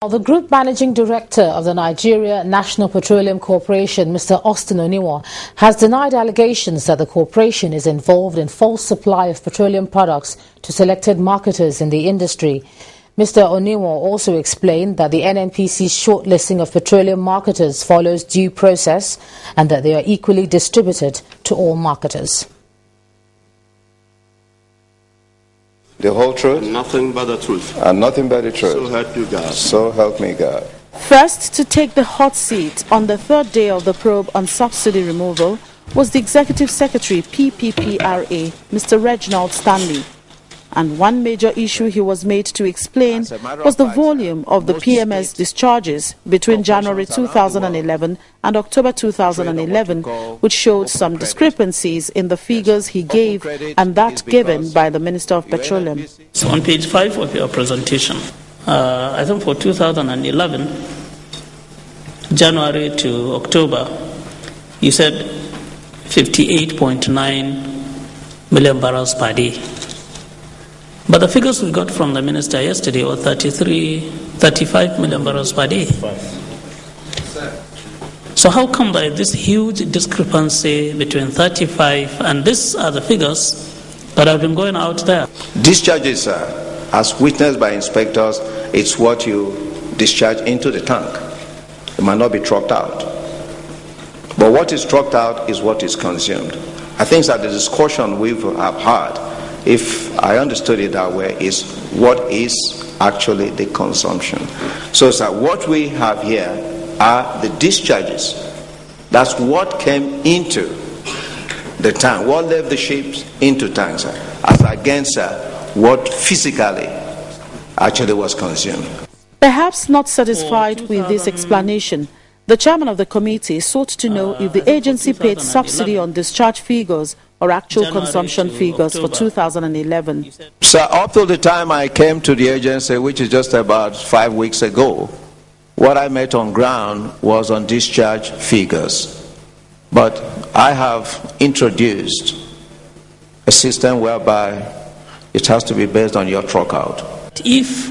The Group Managing Director of the Nigeria National Petroleum Corporation, Mr. Austin Oniwo, has denied allegations that the corporation is involved in false supply of petroleum products to selected marketers in the industry. Mr. Oniwo also explained that the NNPC's shortlisting of petroleum marketers follows due process and that they are equally distributed to all marketers. The whole truth? And nothing but the truth. And nothing but the truth. So help you God. So help me God. First to take the hot seat on the third day of the probe on subsidy removal was the Executive Secretary, PPPRA, Mr. Reginald Stanley. And one major issue he was made to explain was the volume of the PMS discharges between January 2011 and October 2011, which showed some discrepancies in the figures he gave and that given by the Minister of Petroleum. So on page 5 of your presentation, I think for 2011, January to October, you said 58.9 million barrels per day. But the figures we got from the minister yesterday were 35 million barrels per day. So how come there is this huge discrepancy between 35 and these are the figures that have been going out there? Discharges, as witnessed by inspectors, it's what you discharge into the tank. It might not be trucked out. But what is trucked out is what is consumed. I think that the discussion we've had, if I understood it that way, is what is actually the consumption. So sir, what we have here are the discharges. That's what came into the tank, what left the ships into tanks, as against what physically actually was consumed. Perhaps not satisfied with this explanation, the chairman of the committee sought to know if the agency paid subsidy on discharge figures or actual consumption figures for 2011. So up to the time I came to the agency, which is just about 5 weeks ago, what I met on ground was on discharge figures. But I have introduced a system whereby it has to be based on your truck out. If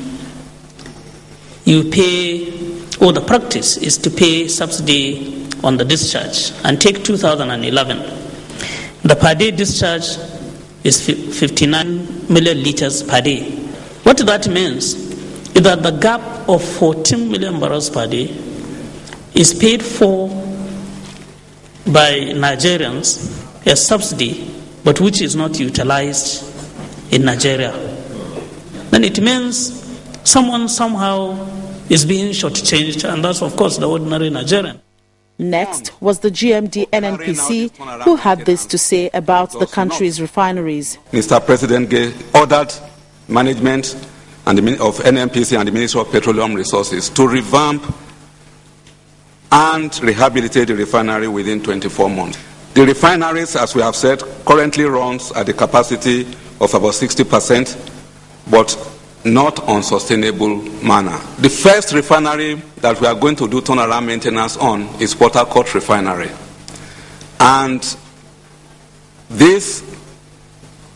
you pay, or the practice is to pay subsidy on the discharge, and take 2011, the per day discharge is 59 million liters per day. What that means is that the gap of 14 million barrels per day is paid for by Nigerians as subsidy, but which is not utilized in Nigeria. Then it means someone somehow is being shortchanged, and that's of course the ordinary Nigerian. Next was the GMD NNPC, who had this to say about the country's refineries. Mr. President ordered management and of NNPC and the Ministry of Petroleum Resources to revamp and rehabilitate the refinery within 24 months. The refineries, as we have said, currently runs at the capacity of about 60%, but not on sustainable manner. The first refinery that we are going to do turnaround maintenance on is Port Harcourt Refinery. And this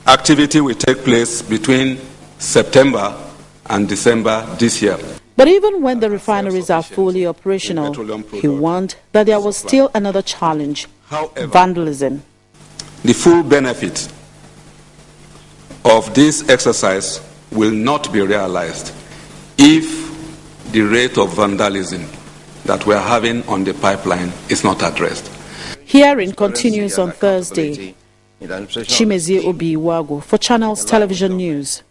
activity will take place between September and December this year. But even when the refineries are fully operational, he warned that there was still another challenge: vandalism. The full benefit of this exercise will not be realized if the rate of vandalism that we are having on the pipeline is not addressed. Hearing continues on Thursday. Chimeze Obi Iwago for Channels Television News.